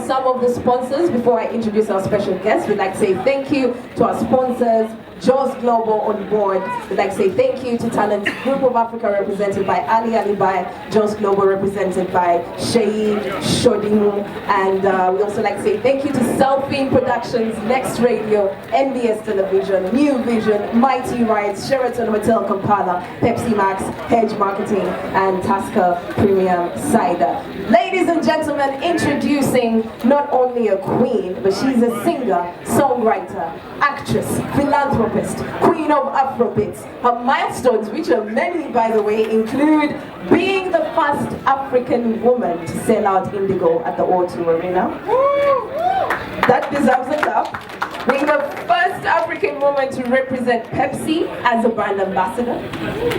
some of the sponsors before I introduce our special guest. We'd like to say thank you to our sponsors, Jaws Global on board. We'd like to say thank you to Talent Group of Africa represented by Ali Alibai, Jaws Global represented by Sheyi Shodimu, and we also like to say thank you to Selfie Productions, Next Radio, NBS Television, New Vision, Mighty Rides, Sheraton Hotel Kampala, Pepsi Max, Hedge Marketing, and Tasker Premium Cider. Ladies and gentlemen, introducing not only a queen, but she's a singer, songwriter, actress, philanthropist, queen of Afrobeats. Her milestones, which are many by the way, include being the first African woman to sell out Indigo at the O2 Arena. That deserves a clap. Being the first African woman to represent Pepsi as a brand ambassador.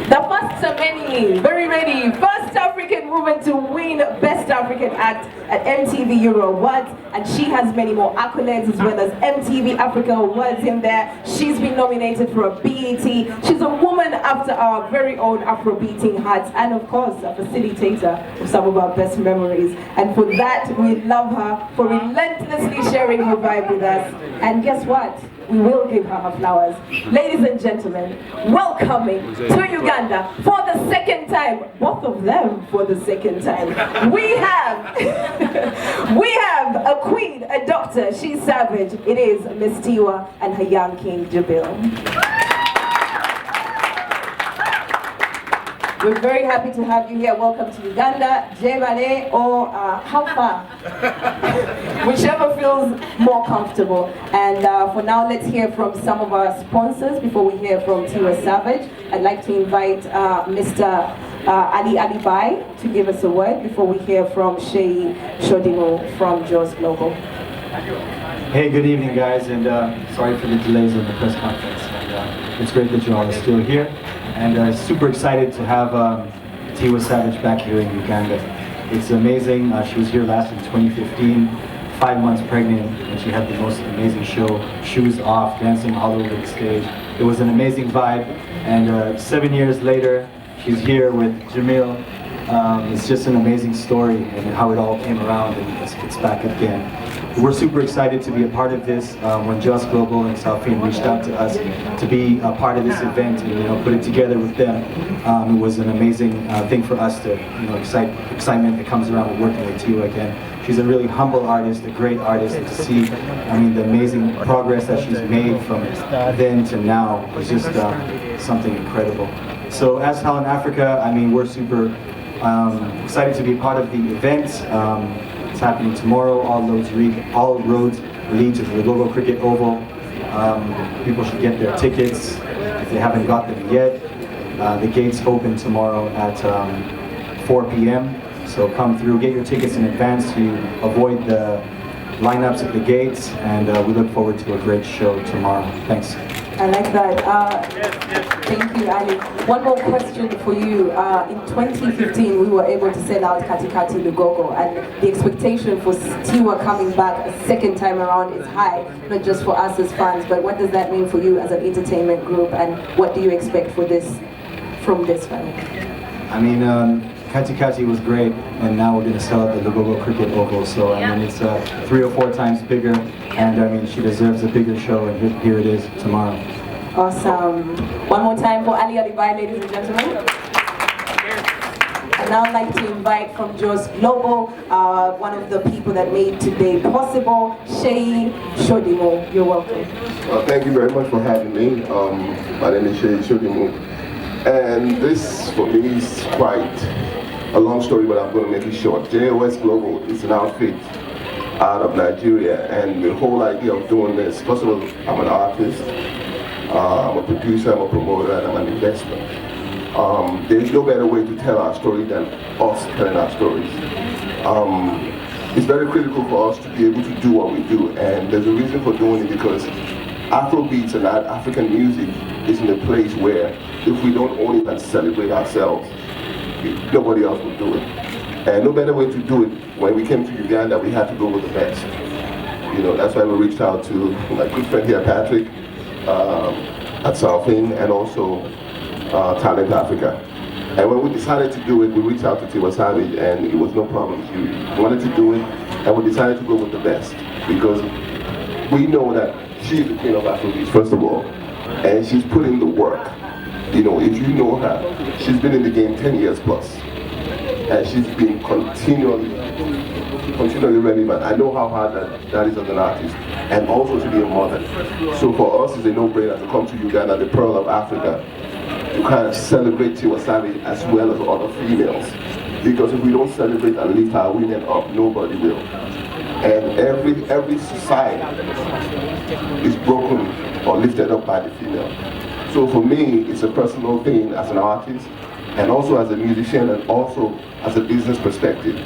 The first of many, very ready, first African woman to win Best African Act at MTV Euro Awards, and she has many more accolades as well as MTV Africa Awards in there. She's been nominated for a BET. She's a woman after our very own Afro-beating hearts, and of course a facilitator of some of our best memories. And for that, we love her for relentlessly sharing her vibe with us. And guess what? We will give her her flowers. Ladies and gentlemen, welcoming to Uganda for the second time, both of them for the second time, we have we have a queen, a doctor, she's savage. It is Miss Tiwa and her young king Jabil. We're very happy to have you here. Welcome to Uganda, Jebale, or how far? Whichever feels more comfortable. And for now, let's hear from some of our sponsors before we hear from Tiwa Savage. I'd like to invite Mr. Ali Alibai to give us a word before we hear from Sheyi Shodimu from Jaws Global. Hey, good evening, guys, and sorry for the delays on the press conference. And it's great that you all are still here. And super excited to have Tiwa Savage back here in Uganda. It's amazing. She was here last in 2015, 5 months pregnant, and she had the most amazing show, shoes off, dancing all over the stage. It was an amazing vibe, and 7 years later, she's here with Jamil. It's just an amazing story and how it all came around, and it's back again. We're super excited to be a part of this. When Just Global and Southfield reached out to us to be a part of this event and put it together with them, it was an amazing thing for us to excitement that comes around with working with Tiwa again. She's a really humble artist, a great artist, and to see, the amazing progress that she's made from then to now is just something incredible. So as Talent Africa, we're super excited to be part of the event. It's happening tomorrow. All roads lead to the Lugogo Cricket Oval. People should get their tickets if they haven't got them yet. The gates open tomorrow at 4 p.m. So come through, get your tickets in advance to avoid the lineups at the gates, and we look forward to a great show tomorrow. Thanks. I like that. Thank you, Ali. One more question for you. In 2015, we were able to sell out Katikati Lugogo, and the expectation for Tiwa coming back a second time around is high, not just for us as fans, but what does that mean for you as an entertainment group, and what do you expect for from this film? Katikati was great, and now we're going to sell out the Lugogo Cricket Oval, so it's 3 or 4 times bigger, and she deserves a bigger show, and here it is tomorrow. Awesome. One more time for Ali Alibai, ladies and gentlemen. And now I'd like to invite from Jaws Global, one of the people that made today possible, Sheyi Shodimu. You're welcome. Thank you very much for having me. My name is Sheyi Shodimu, and this for me is quite a long story, but I'm going to make it short. JOS Global is an outfit out of Nigeria, and the whole idea of doing this, first of all, I'm an artist, I'm a producer, I'm a promoter, and I'm an investor. There's no better way to tell our story than us telling our stories. It's very critical for us to be able to do what we do, and there's a reason for doing it, because Afrobeats and African music is in a place where if we don't own it and celebrate ourselves, nobody else will do it. And no better way to do it. When we came to Uganda, we had to go with the best. That's why we reached out to my good friend here, Patrick, at Southfield, and also Talent Africa. And when we decided to do it, we reached out to Tiwa Savage, and it was no problem. She wanted to do it. and we decided to go with the best because we know that she's the queen of Afrobeats, first of all, and she's put in the work. You know, if you know her, she's been in the game 10 years plus, and she's been continually relevant. I know how hard that is as an artist, and also to be a mother. So for us, it's a no-brainer to come to Uganda, the pearl of Africa, to kind of celebrate Tiwa Savage as well as other females. Because if we don't celebrate and lift our women up, nobody will. And every society is broken or lifted up by the female. So for me, it's a personal thing as an artist, and also as a musician, and also as a business perspective.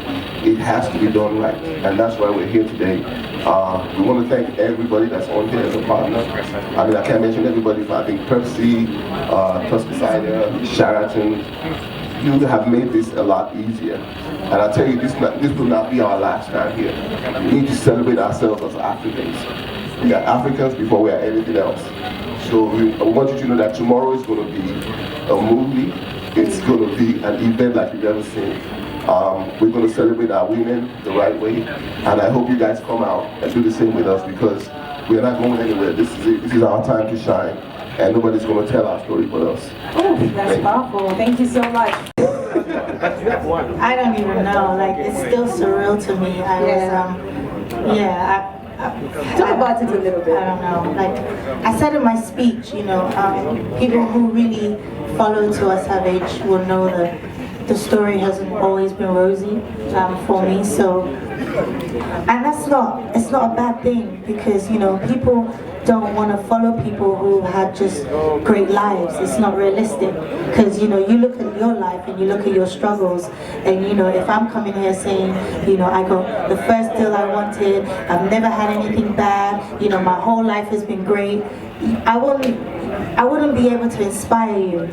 It has to be done right, and that's why we're here today. We want to thank everybody that's on here as a partner. I mean, I can't mention everybody, but I think Pepsi, Tusky Cider, Sheraton, you have made this a lot easier. And I tell you, this will not be our last time here. We need to celebrate ourselves as Africans. We are Africans before we are anything else. So I want you to know that tomorrow is going to be a movie. It's going to be an event like you've never seen. We're going to celebrate our women the right way, and I hope you guys come out and do the same with us, because we're not going anywhere. This is our time to shine, and nobody's going to tell our story but us. Oh, that's powerful. Thank you so much. I don't even know. Like, it's still surreal to me. Talk about it a little bit. I don't know. Like I said in my speech, you know, people who really follow Tiwa Savage will know that the story hasn't always been rosy for me. So, and it's not a bad thing, because, you know, people don't want to follow people who had just great lives. It's not realistic, because, you know, you look at your life and you look at your struggles, and, you know, if I'm coming here saying, you know, I got the first deal I wanted, I've never had anything bad, you know, my whole life has been great, I wouldn't be able to inspire you.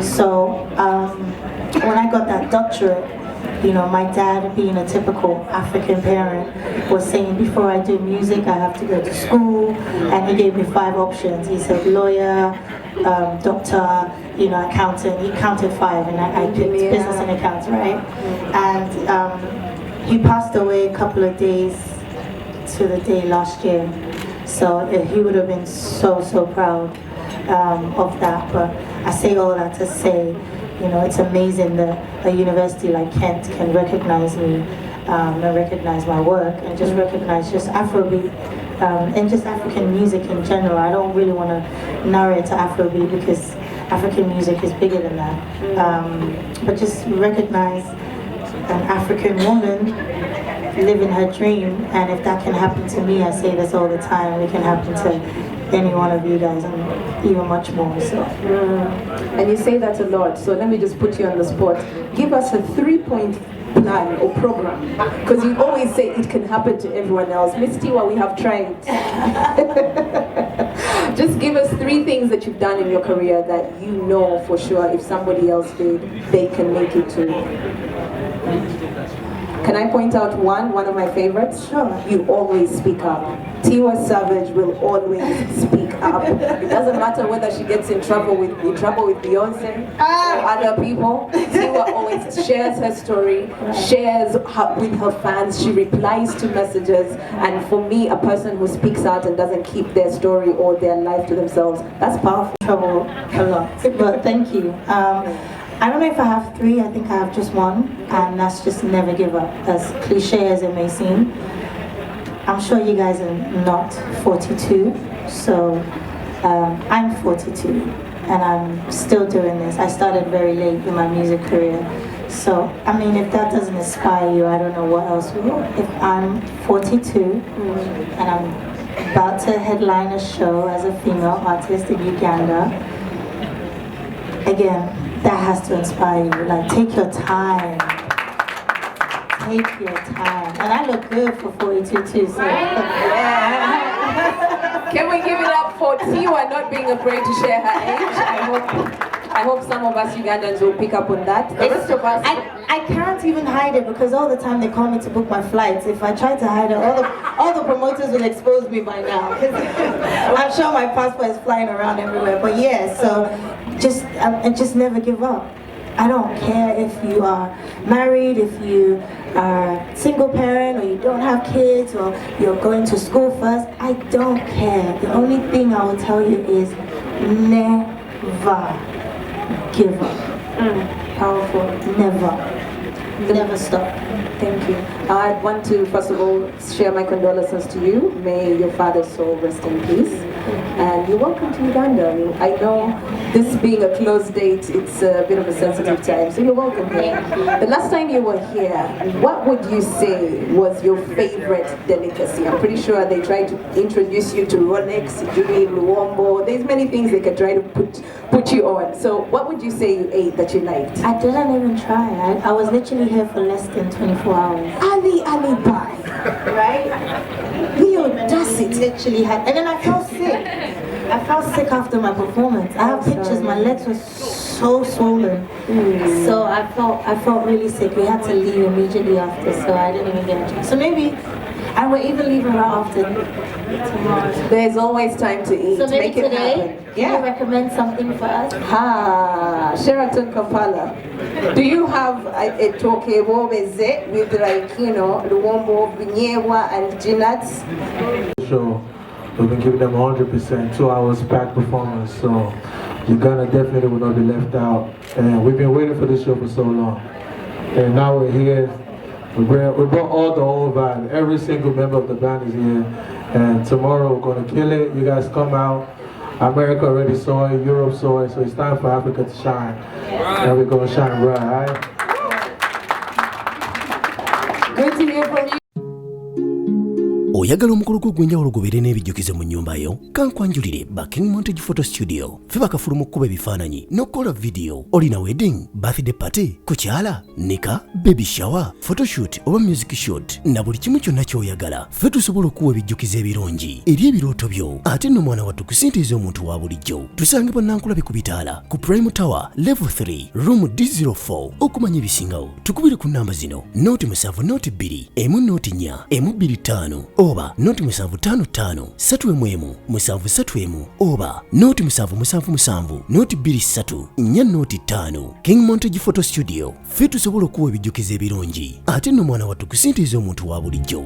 So when I got that doctorate, you know, my dad, being a typical African parent, was saying, before I do music, I have to go to school, and he gave me 5 options. He said lawyer, doctor, you know, accountant. He counted 5, and I picked business and accounts, right? And he passed away a couple of days to the day last year. So he would have been so proud of that. But I say all that to say, you know, it's amazing that a university like Kent can recognize me and recognize my work, and just recognize just Afrobeat and just African music in general. I don't really want to narrow it to Afrobeat, because African music is bigger than that. But just recognize an African woman living her dream, and if that can happen to me, I say this all the time, it can happen to any one of you guys, and even much more. So. And you say that a lot, so let me just put you on the spot. Give us a 3-point plan or program, because you always say it can happen to everyone else. Miss Tiwa, we have tried. Just give us 3 things that you've done in your career that you know for sure if somebody else did, they can make it too. Can I point out one of my favorites? Sure. You always speak up. Tiwa Savage will always speak up. It doesn't matter whether she gets in trouble with Beyonce or other people. Tiwa always shares her story, shares with her fans. She replies to messages. And for me, a person who speaks out and doesn't keep their story or their life to themselves, that's powerful. Trouble a lot, but thank you. I don't know if I have 3, I think I have just 1, and that's just never give up, as cliche as it may seem. I'm sure you guys are not 42, so I'm 42, and I'm still doing this. I started very late in my music career, so I mean, if that doesn't inspire you, I don't know what else will. If I'm 42, and I'm about to headline a show as a female artist in Uganda, again, that has to inspire you. Like, take your time. Take your time. And I look good for 42 too, so. Can we give it up for Tiwa not being afraid to share her age? I hope some of us Ugandans will pick up on that. The rest of us, I can't even hide it, because all the time they call me to book my flights. If I try to hide it, all the promoters will expose me by now. I'm sure my passport is flying around everywhere. But yeah, so just never give up. I don't care if you are married, if you are single parent, or you don't have kids, or you're going to school first. I don't care. The only thing I will tell you is never give up. Powerful. Never stop. Thank you. I want to first of all share my condolences to you. May your father's soul rest in peace. And you're welcome to Uganda. I know this being a closed date, it's a bit of a sensitive time, so you're welcome here. The last time you were here, what would you say was your favorite delicacy? I'm pretty sure they tried to introduce you to Rolex, Jui, Luombo. There's many things they could try to put you on. So what would you say you ate that you liked? I didn't even try. I was literally here for less than 24 hours. Ali Bye. Right? The audacity. Literally had, and then I felt sick. I felt sick after my performance. I have pictures, my legs were so swollen. So I felt really sick. We had to leave immediately after, so I didn't even get a chance. So maybe, and we're even leaving right after tomorrow. There's always time to eat. So maybe Make it today, happen. can you recommend something for us? Sheraton Kampala. Do you have a tokebo bezet with, like, you know, Luombo, Binyewa and Ginats? Show. We've been giving them 100%, 2 hours packed performance, so Uganda definitely will not be left out. And we've been waiting for this show for so long. And now we're here. We brought all the whole vibe. Every single member of the band is here. And tomorrow we're going to kill it. You guys come out. America already saw it, Europe saw it, so it's time for Africa to shine. And we're going to shine bright, all right? Good to hear from you. Oyagala omukolo gw'enjawulo gubeere n'ebijjukize mu nnyumba yo kankwanjulire ba King Montage Photo Studio fe bakafulu mu kkuba ebifaananyi n'okukola video. Olina wedding, birthday party, kukyala, nika, baby shower, photoshoot oba music shoot na buli kimu kyonna ky'oyagala fe tusobola okuwa ebijjukize ebirungi eri ebirooto byo ate nno mwana wattu kusintiiza omuntu wa bulijjo. Tusange bannankulabe ku bitaala ku Prime Tower Level 3 Room D04 okumanya ebisingawo tukubire ku nnamba zino noti 7 noti 2 emu noti 4 emu 25 oba noti 755 3 731 oba noti 777 noti 23 4 noti 5. King Montage Photo Studio fe tusobola okuwa ebijjukize ebirungi ate nno mwana wattu kusintiiza omuntu wa bulijjo.